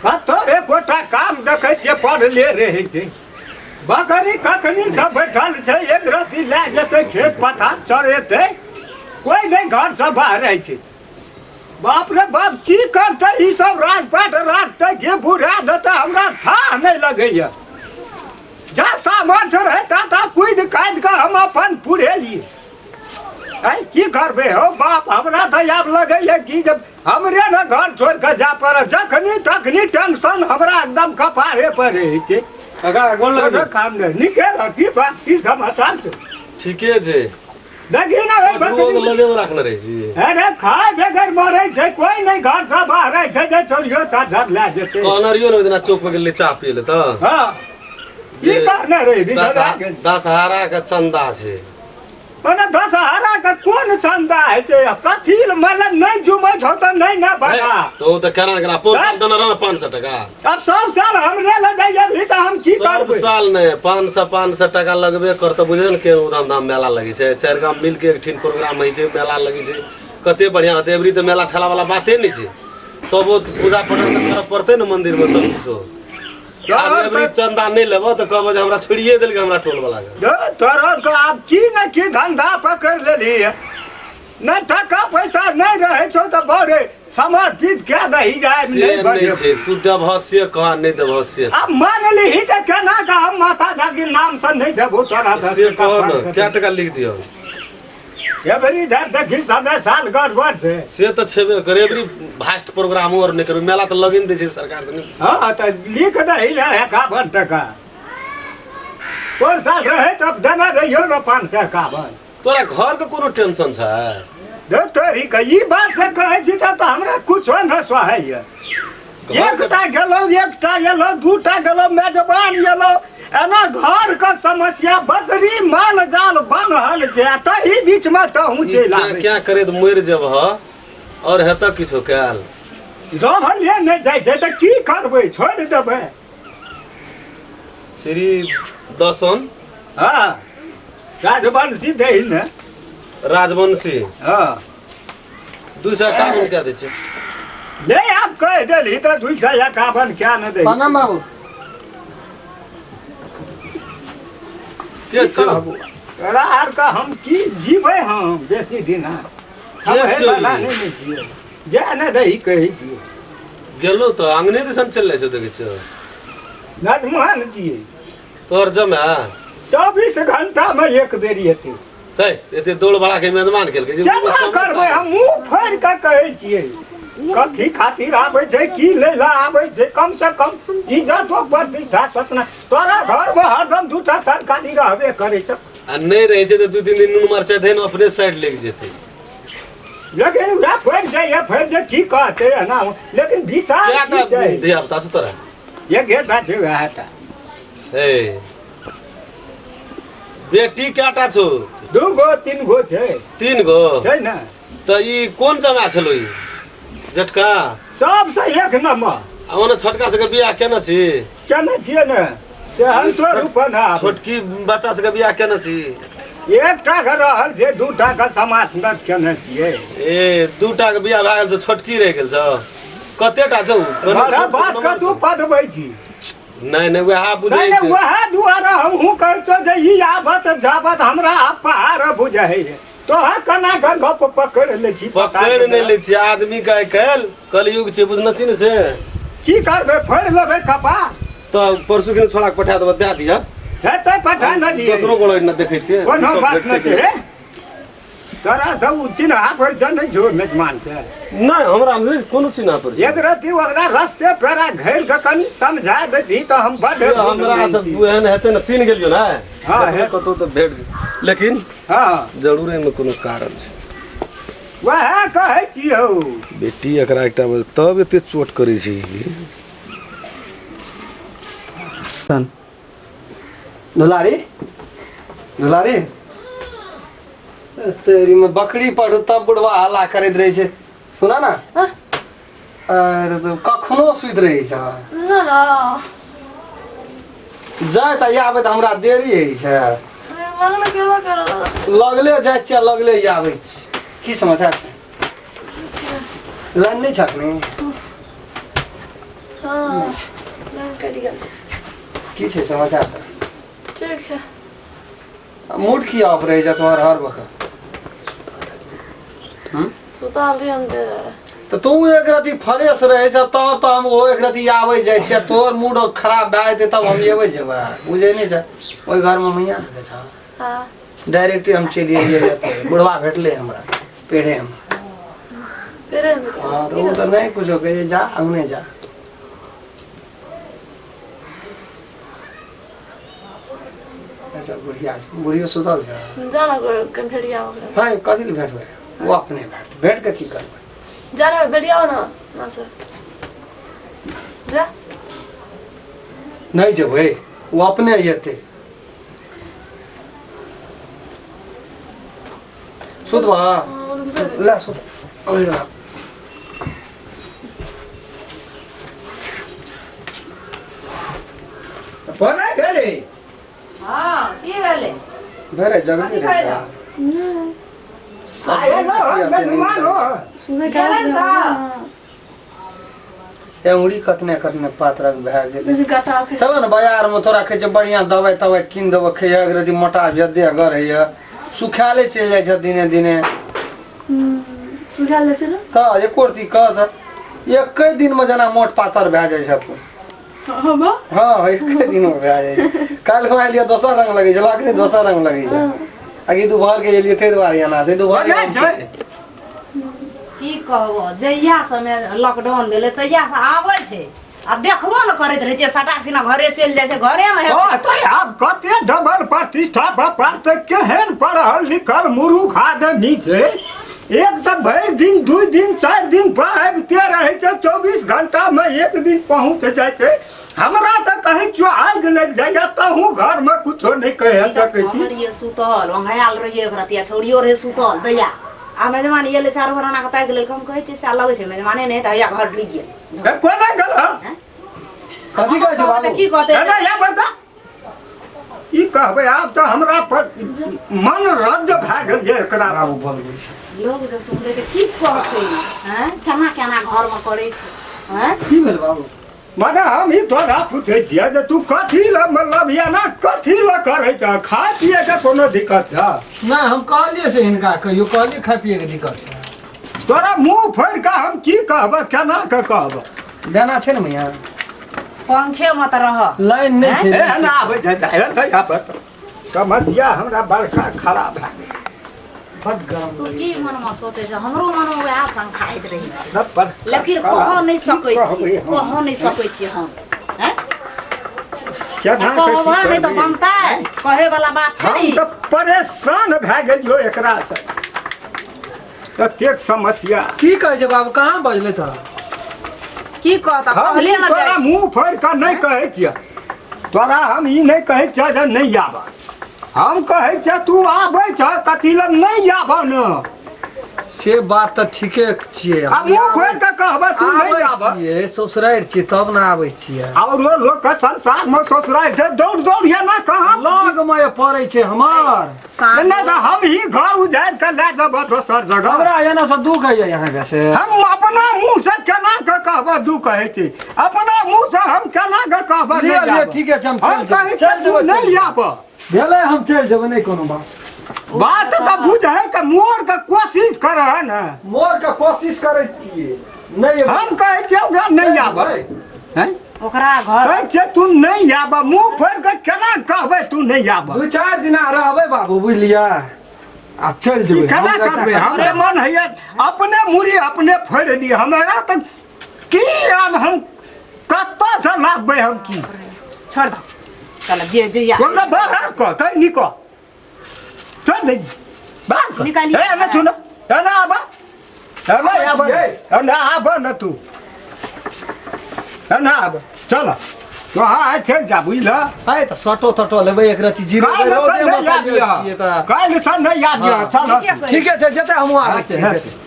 तो एक गोटा काम देखे छे पढ़ले रहे छे बकरी कखनी सब बैठल छे एक रती ले जेते खेत पथार चरेते कोई नहीं घर से बाहर रहे छे बाप रे बाप की करते ई सब राजपाट राखते के बुढ़ा देते हमरा था नहीं लगैया जा सामर्थ्य रहता था कूद काद के हम अपन पूरे लिए की करबे हो बाप हमरा तो याद लगैया कि जब हमरे न घर छोड़ के जा पर जखनी तखनी टेंशन हमरा एकदम कपारे पर रहे छे काका गोल लगे काम नहीं निकल की बात की समाचार छे ठीके छे देखी ना बकरी लगे में रखना रहे छी अरे खाए बगैर मरे छे कोई नहीं घर से बाहर रहे छे जे छोड़ियो साथ ले जेते कॉर्नरियो न इतना चौक पे गेले चाय पिए ले त हां की कहने रे बिसरा गेल दशहरा का चंदा छे ओना दशहरा का कौन चंदा है छे कथील मतलब नहीं जुमै छ त नहीं ना बना तो त केना पोल दन रह 500 टका अब सब साल हमरे लगाइए भी त हम की सब करबै साल ने 500 टका लगबे कर त बुझल के उधाम धाम मेला लगी छे चार गांव मिल के एकठिन प्रोग्राम होई छे मेला लगी छे कते बढ़िया होते एवरी त मेला ठेला वाला बाते नहीं छे तो वो पूजा पाठ कर पड़ते न मंदिर में सब कुछ एवरी चंदा नहीं लेबो त कहबो जे हमरा छोड़िए देल के हमरा टोल वाला के तोरा को आप की न की धंधा पकड़ लेली न टका पैसा नहीं रहे छो त बड़े समर्पित के दही जाए नहीं छे तू देवहस्य कहा नहीं देवहस्य अब मान ली ही त केना का हम माता जागी नाम से नहीं देबो तोरा से कहो न क्या टका लिख दियो एवरी धर देखी समय साल गड़बड़ छे से त छेबे करे एवरी भास्ट प्रोग्राम और नहीं करबे मेला त लगिन दे छे सरकार त नहीं हां त लिख दही ना 51 टका और साल रहे तब देना रहियो न 551 तोरा घर के कोनो टेंशन छे दे तोरी का ई बात से कहे छी त हमरा कुछो न सोहैया एकटा गेलो दूटा गेलो मेजबान गेलो एना घर का समस्या बकरी माल जाल बनहल छे तही बीच में त हूं चला क्या करे त मर जब ह और हेता किछो काल रहलिए नहीं जाय छै त की करबै छोड़ देबै श्री दसन हां राजवंशी देहि न राजवंशी हां 251 क्या दे छे नहीं आप कह देली त 251 क्या न दे प्रणाम बाबू के छे रार का हम की जीवे हम बेसी दिन हम के है वाला नहीं जिए जे न दही कहि दियो गेलो त आंगने दिसन चलले छे देखे छे नजमान जिए तोर जमा 24 घंटा में एक बेरी हेते तै एते दौड़ बड़ा के मेहमान केल के केना करबै हम मुंह फाड़ के कहै छियै कथी खातिर आबै छै की लेला आबै छै कम से कम इज्जत और प्रतिष्ठा सोचना तोरा घर में हरदम दूटा तरकारी रहबे करे छ आ नहीं रहे छे त 2-3 दिन नून मरचा देन अपने साइड लेके जेते लेकिन उड़ा फाड़ जाए फाड़ जे की कहते है ना लेकिन विचार क्या की छै दिया बता सु तोरा ये गेटा छै वेटा हे बेटी क्याटा छो 2 गो 3 गो छै 3 गो छै ना त ई कोन जमा छलो ई झटका सबसे एक नंबर आ ओने छोटका से के बियाह केना छी केना छियै ने से हम तो रूपना छोटकी बच्चा से के बियाह केना छी एकटा के रहल जे दूटा के समाज न केना छियै ए दूटा के बियाह भए गेल छ छोटकी रह गेल छ कतेटा छौ बड़ा बात का तू पदबै छी नहीं नहीं वह बुझै नहीं छै वह दुआरा हम हूं कहै छ जे ई आबत जाबत हमरा पहाड़ बुझै तो हा कना का गप पकड़ ले छी पकड़ नहीं ले छी आदमी का कलयुग छै बुझना छी ने से की करबे फड़ लेबे कपा तो परसु के छोड़ा के पठा देब दे दिया हेतै पठा न दिए दोसरो गोड़ न देखै छी कोनो बात न छै तोरा सब चिन्हा पर छ नहीं जो मेजमान से नहीं हमरा नहीं कोनो चिन्हा पर एक रति ओकरा रस्ते पेरा घेर के कनी समझा देती तो हम बड़ हमरा सब एहन हेतै न चिन्ह गेलियो ना हां है कतो तो भेट लेकिन हां जरूर एमे कोनो कारण छै वह कहै छियौ बेटी एकरा एकटा तब एते चोट करै छै दुलारी तेरी में बकरी पढ़ू तब बुढ़वा हल्ला करैत रहे छे सुना ना अरे तो कखनो सुइत रहे छ ना ना जाय त आबे त हमरा देरी है छै लगले केवा कर लगले जाय छ लगले आबे छ की समाचार छै लाइन नहीं छकने हाँ लाइन कटि गेल छै की छै समाचार त ठीक छै मूड की ऑफ रहे जा तोहर हर वक्त सुताल रही हम दे तो तू एक रति फ्रेश रहे छ तब तो हम वो एक रति आवे जाय छ तोर मूड खराब भए जेते तब हम एबै जेबै बुझे नहीं छ ओइ घर में मैया छ हाँ डायरेक्ट हम चलिए जेते बुढ़वा भेटले हमरा पेड़े में पेरे में हां तो वो तो नहीं कुछो कहे जा अंगने जा अच्छा बुढ़िया सुतल छ जाना कोई भेड़िया वगैरह हां कथि ले भेटबै वो अपने भेट के की करबै जाना भेड़िया ना ना सर जा नहीं जेबै वो अपने जेते सुतबा ला सुत ओइ ला बोले गेली हाँ की भेलै बेरे जगह रे आए ना मेहमान हो गेलै त ए उड़ी कतने कतने पात्रक भए गेल जैसे गटा फिर चलो ना बाजार में तोरा कहै छै बढ़िया दवाई तवाई कीन देबो खैया अगर मोटा जदे अगर है सुखाले चल जाय छ दिने दिने सुखा लेते ना त एको रती कह द एक दिन में जना मोट पातर भए जाय छ तू हाँ बा हां एक दिन में भए जाय काल को आलिया दोसर रंग लगै छ लाकड़ी दोसर रंग लगै छ आगे दोपहर के एलिए थे दुआर आना से दोपहर की कहबो जहिया समय लॉकडाउन भेलै तहिया से आबै छै आ देखबो न करैत रहै छै सटा सिना घरे चलि जाइ छै घरे में ओ तो आब कते डबल प्रतिष्ठा बापार त केहन पढ़ल लिखल मुरुख आदमी छै एक त भरि दिन 2 दिन 4 दिन पर आबिते रहै छै 24 घंटा में एक दिन पहुंच जाइ छै हमरा त कहै छो आगि लग जाइया तहू घर में कुछो नहीं कह सकै छी हमर ये सुतल ओंघायल रहिए एक रतिया छौड़ियो रहे सुतल दैया आ मेजमान ये ले चार भराना के ताकि लेल हम कहै छै से लगै छै मेजमाने नहीं त या घर ढुक गेल कोना गल कथि कहै छै बाबू की कहते अरे या बता ई कहबै आब त हमरा पर मन रद्द भए गेल ये एकरा बाबू बोल छै लोग जे सुनले के की कहते हैं केना केना घर में करै छै हैं की भेल बाबू मने हम ही तोरा पूछे छियै जे तू कथी ल मतलब या ना कथी ल करै छ खाय पिए के कोनो दिक्कत छ नहीं हम कहलिए से इनका कहियो कहलिए खाय पिए के दिक्कत छै तोरा मुंह फोड़ के हम की कहब केना के कहब देना छै न मैया पंखे में त रह लाइन नहीं ए छै ना आबै छै यहाँ पर समस्या हमरा बड़का खराब भए गेल बड गरम तू की मन में सोचे छ हमरो मन में वएह संखाइत रही छै न पर लेकिन कह नहीं सकै छी कह नहीं सकै छी हम हैं केना के कहबा की नहीं तो करबै? बनता कहे वाला बात छै हम नी त परेशान भए गेलियो एकरा से ततेक समस्या की कहै छै बाबू कहाँ बजले त की कहता हम कहले ई न तोरा जाइ छी मुंह फोड़ के नहीं कहै छियै तोरा हम ई नहीं कहै छियै जे नहीं आब हम कहै छियै तू आबै छ कथी ल नहीं आब न से बात त ठीके छियै आ मुंह फोड़ के कहबै तू नहीं आब छियै ससुरारि छियै तब न आबै छियै औरो लोग के संसार में ससुराल छै दौड़ दौड़ या ना कहाँ लग में पड़ै छै हमर साँझ नहीं तो हम ही घर उजाड़ के ले जब दोसर जगह हमरा एना से दुख है यहाँ के से हम अपना मुंह से केना के कहबै दू कहै छी अपना मुंह से हम केना के कहबै लिअ, नहीं लिअ, आब? ठीक है, हम हम चल कहै जेबै, छी तू चल जेबै, नहीं चल आब भेलै हम चलि जेबै नहीं कोनो बात बात तो बुझै के मोर के कोशिश कर है ना मोर के कोशिश करै छियै नहीं हम कहै छी ओकरा नहीं आब हैं ओकरा घर कहै छी तू नहीं आब मुंह फोड़ के केना कहबै तू नहीं आब 2-4 दिन रहबै बाबू बुझलिया आ चल ई जेबै केना करबै हमरे मन है अपने मुड़ी अपने फोड़ ली हमरा तो की आब हम कत्ता से लाबबै हम की छोड़ दो चल जे जे या बोला बाहर को कहीं निको चल दे बाहर को निकालिए। ए ना सुनो ना आबा ना आबा ना तू ना आबा चल वहाँ चल जा बुझला आइ त सटो तटो लेबै एक रति जीरो रोदे मसाले छियै त काल्हि संडे याद दिया चल ठीके छै जेतै हम आबै अच्छा, छियै